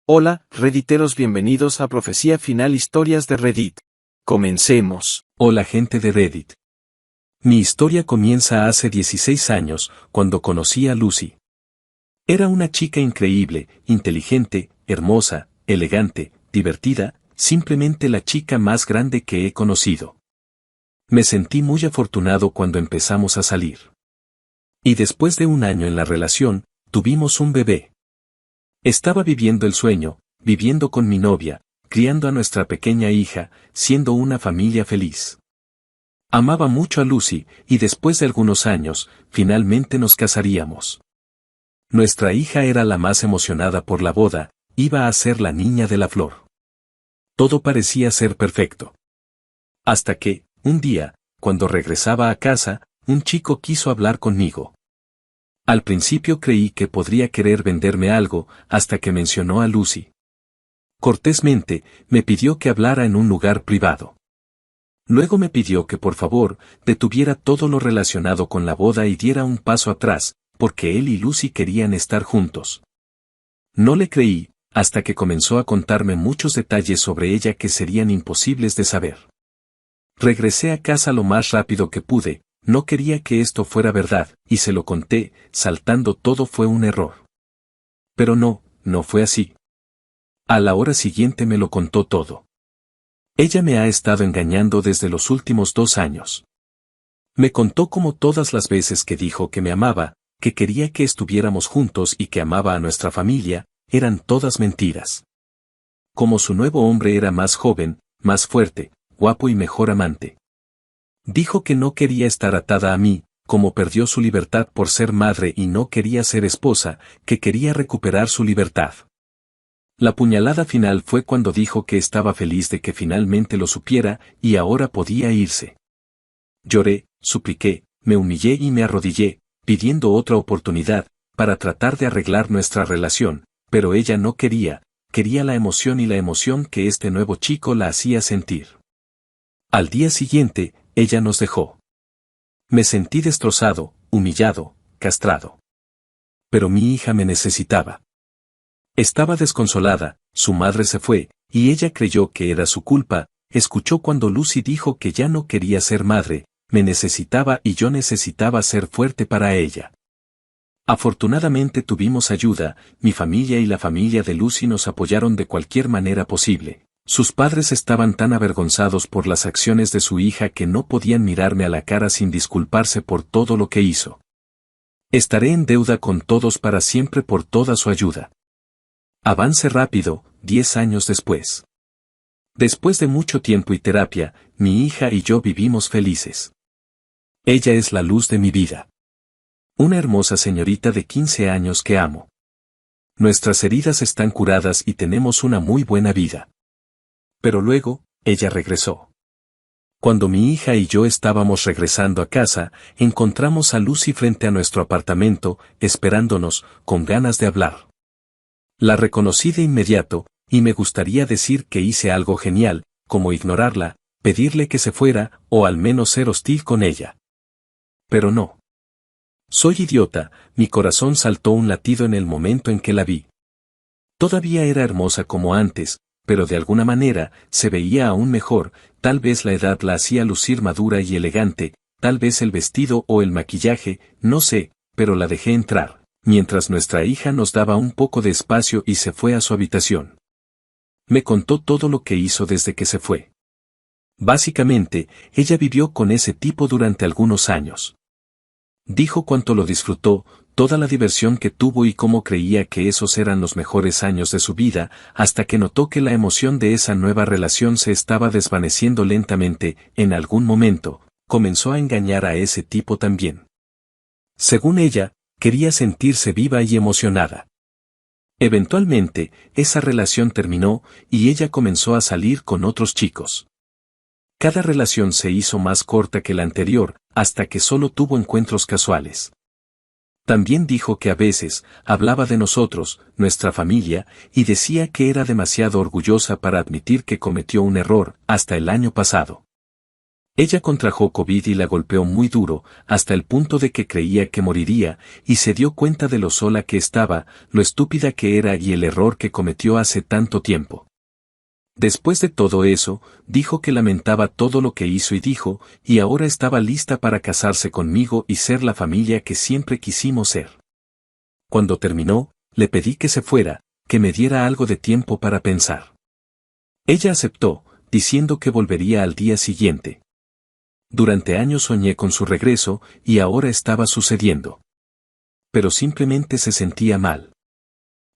Hola, Redditeros, bienvenidos a Profecía Final Historias de Reddit. Comencemos. Hola gente de Reddit. Mi historia comienza hace 16 años, cuando conocí a Lucy. Era una chica increíble, inteligente, hermosa, elegante, divertida, simplemente la chica más grande que he conocido. Me sentí muy afortunado cuando empezamos a salir. Y después de un año en la relación, tuvimos un bebé. Estaba viviendo el sueño, viviendo con mi novia, criando a nuestra pequeña hija, siendo una familia feliz. Amaba mucho a Lucy, y después de algunos años, finalmente nos casaríamos. Nuestra hija era la más emocionada por la boda, iba a ser la niña de la flor. Todo parecía ser perfecto. Hasta que, un día, cuando regresaba a casa, un chico quiso hablar conmigo. Al principio creí que podría querer venderme algo, hasta que mencionó a Lucy. Cortésmente, me pidió que hablara en un lugar privado. Luego me pidió que por favor, detuviera todo lo relacionado con la boda y diera un paso atrás, porque él y Lucy querían estar juntos. No le creí, hasta que comenzó a contarme muchos detalles sobre ella que serían imposibles de saber. Regresé a casa lo más rápido que pude. No quería que esto fuera verdad, y se lo conté, saltando todo fue un error. Pero no fue así. A la hora siguiente me lo contó todo. Ella me ha estado engañando desde los últimos 2 años. Me contó como todas las veces que dijo que me amaba, que quería que estuviéramos juntos y que amaba a nuestra familia, eran todas mentiras. Como su nuevo hombre era más joven, más fuerte, guapo y mejor amante. Dijo que no quería estar atada a mí, como perdió su libertad por ser madre y no quería ser esposa, que quería recuperar su libertad. La puñalada final fue cuando dijo que estaba feliz de que finalmente lo supiera y ahora podía irse. Lloré, supliqué, me humillé y me arrodillé, pidiendo otra oportunidad, para tratar de arreglar nuestra relación, pero ella no quería la emoción y la emoción que este nuevo chico la hacía sentir. Al día siguiente, ella nos dejó. Me sentí destrozado, humillado, castrado. Pero mi hija me necesitaba. Estaba desconsolada, su madre se fue, y ella creyó que era su culpa, escuchó cuando Lucy dijo que ya no quería ser madre, me necesitaba y yo necesitaba ser fuerte para ella. Afortunadamente tuvimos ayuda, mi familia y la familia de Lucy nos apoyaron de cualquier manera posible. Sus padres estaban tan avergonzados por las acciones de su hija que no podían mirarme a la cara sin disculparse por todo lo que hizo. Estaré en deuda con todos para siempre por toda su ayuda. Avance rápido, 10 años después. Después de mucho tiempo y terapia, mi hija y yo vivimos felices. Ella es la luz de mi vida. Una hermosa señorita de 15 años que amo. Nuestras heridas están curadas y tenemos una muy buena vida. Pero luego, ella regresó. Cuando mi hija y yo estábamos regresando a casa, encontramos a Lucy frente a nuestro apartamento, esperándonos, con ganas de hablar. La reconocí de inmediato, y me gustaría decir que hice algo genial, como ignorarla, pedirle que se fuera, o al menos ser hostil con ella. Pero no. Soy idiota, mi corazón saltó un latido en el momento en que la vi. Todavía era hermosa como antes, pero de alguna manera, se veía aún mejor, tal vez la edad la hacía lucir madura y elegante, tal vez el vestido o el maquillaje, no sé, pero la dejé entrar, mientras nuestra hija nos daba un poco de espacio y se fue a su habitación. Me contó todo lo que hizo desde que se fue. Básicamente, ella vivió con ese tipo durante algunos años. Dijo cuánto lo disfrutó, toda la diversión que tuvo y cómo creía que esos eran los mejores años de su vida, hasta que notó que la emoción de esa nueva relación se estaba desvaneciendo lentamente. En algún momento, comenzó a engañar a ese tipo también. Según ella, quería sentirse viva y emocionada. Eventualmente, esa relación terminó, y ella comenzó a salir con otros chicos. Cada relación se hizo más corta que la anterior, hasta que solo tuvo encuentros casuales. También dijo que a veces, hablaba de nosotros, nuestra familia, y decía que era demasiado orgullosa para admitir que cometió un error, hasta el año pasado. Ella contrajo COVID y la golpeó muy duro, hasta el punto de que creía que moriría, y se dio cuenta de lo sola que estaba, lo estúpida que era y el error que cometió hace tanto tiempo. Después de todo eso, dijo que lamentaba todo lo que hizo y ahora estaba lista para casarse conmigo y ser la familia que siempre quisimos ser. Cuando terminó, le pedí que se fuera, que me diera algo de tiempo para pensar. Ella aceptó, diciendo que volvería al día siguiente. Durante años soñé con su regreso y ahora estaba sucediendo. Pero simplemente se sentía mal.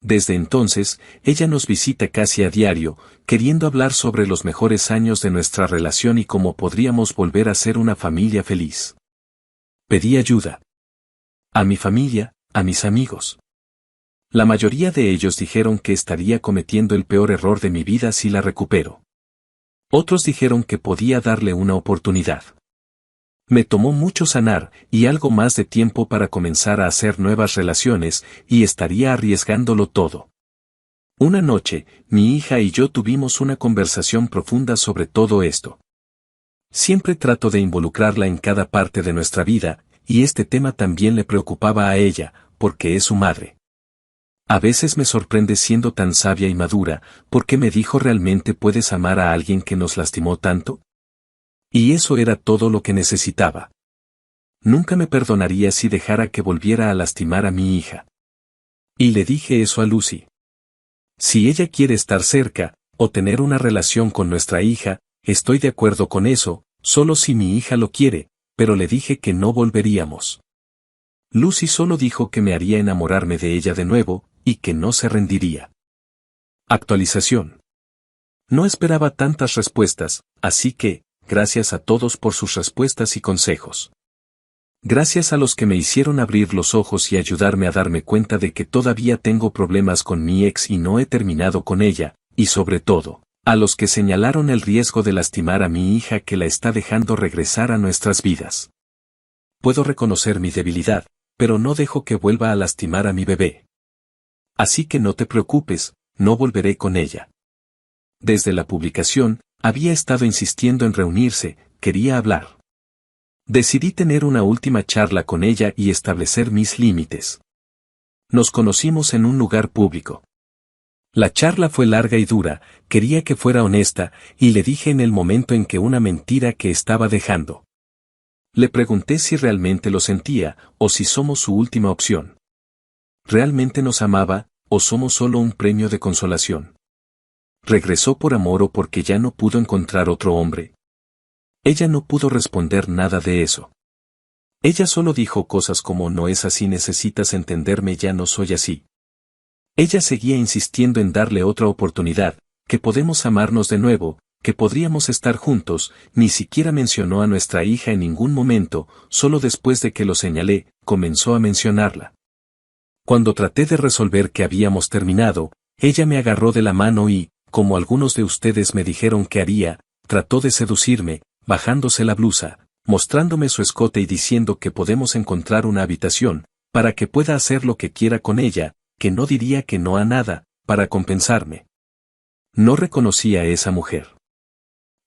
Desde entonces, ella nos visita casi a diario, queriendo hablar sobre los mejores años de nuestra relación y cómo podríamos volver a ser una familia feliz. Pedí ayuda. A mi familia, a mis amigos. La mayoría de ellos dijeron que estaría cometiendo el peor error de mi vida si la recupero. Otros dijeron que podía darle una oportunidad. Me tomó mucho sanar y algo más de tiempo para comenzar a hacer nuevas relaciones y estaría arriesgándolo todo. Una noche, mi hija y yo tuvimos una conversación profunda sobre todo esto. Siempre trato de involucrarla en cada parte de nuestra vida, y este tema también le preocupaba a ella, porque es su madre. A veces me sorprende siendo tan sabia y madura, porque me dijo ¿realmente puedes amar a alguien que nos lastimó tanto? Y eso era todo lo que necesitaba. Nunca me perdonaría si dejara que volviera a lastimar a mi hija. Y le dije eso a Lucy. Si ella quiere estar cerca, o tener una relación con nuestra hija, estoy de acuerdo con eso, solo si mi hija lo quiere, pero le dije que no volveríamos. Lucy solo dijo que me haría enamorarme de ella de nuevo, y que no se rendiría. Actualización. No esperaba tantas respuestas, así que, gracias a todos por sus respuestas y consejos. Gracias a los que me hicieron abrir los ojos y ayudarme a darme cuenta de que todavía tengo problemas con mi ex y no he terminado con ella, y sobre todo, a los que señalaron el riesgo de lastimar a mi hija que la está dejando regresar a nuestras vidas. Puedo reconocer mi debilidad, pero no dejo que vuelva a lastimar a mi bebé. Así que no te preocupes, no volveré con ella. Desde la publicación, había estado insistiendo en reunirse, quería hablar. Decidí tener una última charla con ella y establecer mis límites. Nos conocimos en un lugar público. La charla fue larga y dura, quería que fuera honesta, y le dije en el momento en que una mentira que estaba dejando. Le pregunté si realmente lo sentía, o si somos su última opción. ¿Realmente nos amaba, o somos solo un premio de consolación? ¿Regresó por amor o porque ya no pudo encontrar otro hombre? Ella no pudo responder nada de eso. Ella solo dijo cosas como no es así, necesitas entenderme, ya no soy así. Ella seguía insistiendo en darle otra oportunidad, que podemos amarnos de nuevo, que podríamos estar juntos, ni siquiera mencionó a nuestra hija en ningún momento, solo después de que lo señalé, comenzó a mencionarla. Cuando traté de resolver que habíamos terminado, ella me agarró de la mano y, como algunos de ustedes me dijeron que haría, trató de seducirme, bajándose la blusa, mostrándome su escote y diciendo que podemos encontrar una habitación, para que pueda hacer lo que quiera con ella, que no diría que no a nada, para compensarme. No reconocí a esa mujer.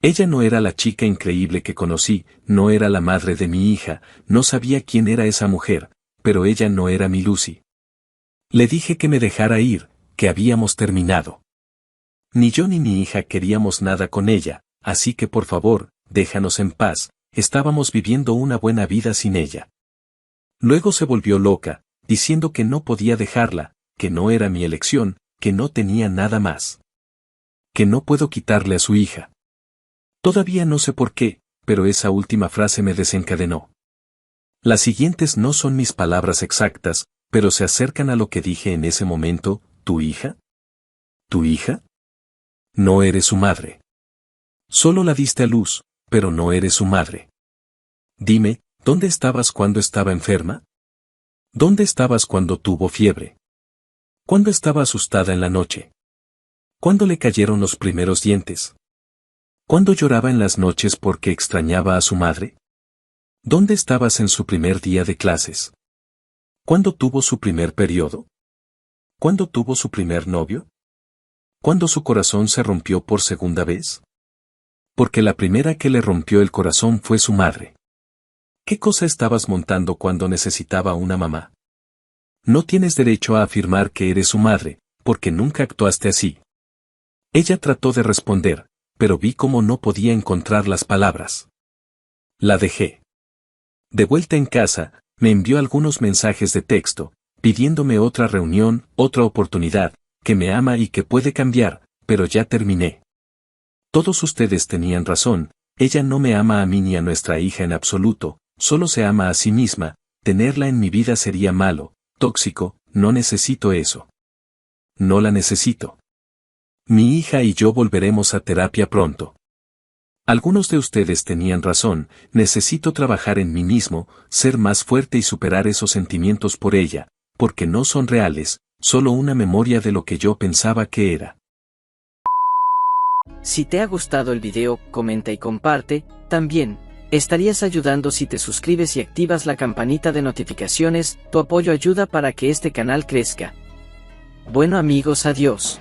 Ella no era la chica increíble que conocí, no era la madre de mi hija, no sabía quién era esa mujer, pero ella no era mi Lucy. Le dije que me dejara ir, que habíamos terminado. Ni yo ni mi hija queríamos nada con ella, así que por favor, déjanos en paz, estábamos viviendo una buena vida sin ella. Luego se volvió loca, diciendo que no podía dejarla, que no era mi elección, que no tenía nada más. Que no puedo quitarle a su hija. Todavía no sé por qué, pero esa última frase me desencadenó. Las siguientes no son mis palabras exactas, pero se acercan a lo que dije en ese momento. ¿Tu hija? ¿Tu hija? No eres su madre. Solo la diste a luz, pero no eres su madre. Dime, ¿dónde estabas cuando estaba enferma? ¿Dónde estabas cuando tuvo fiebre? ¿Cuándo estaba asustada en la noche? ¿Cuándo le cayeron los primeros dientes? ¿Cuándo lloraba en las noches porque extrañaba a su madre? ¿Dónde estabas en su primer día de clases? ¿Cuándo tuvo su primer periodo? ¿Cuándo tuvo su primer novio? ¿Cuándo su corazón se rompió por segunda vez? Porque la primera que le rompió el corazón fue su madre. ¿Qué cosa estabas montando cuando necesitaba una mamá? No tienes derecho a afirmar que eres su madre, porque nunca actuaste así. Ella trató de responder, pero vi cómo no podía encontrar las palabras. La dejé. De vuelta en casa, me envió algunos mensajes de texto, pidiéndome otra reunión, otra oportunidad, que me ama y que puede cambiar, pero ya terminé. Todos ustedes tenían razón, ella no me ama a mí ni a nuestra hija en absoluto, solo se ama a sí misma, tenerla en mi vida sería malo, tóxico, no necesito eso. No la necesito. Mi hija y yo volveremos a terapia pronto. Algunos de ustedes tenían razón, necesito trabajar en mí mismo, ser más fuerte y superar esos sentimientos por ella, porque no son reales, solo una memoria de lo que yo pensaba que era. Si te ha gustado el video, comenta y comparte. También, estarías ayudando si te suscribes y activas la campanita de notificaciones. Tu apoyo ayuda para que este canal crezca. Bueno amigos, adiós.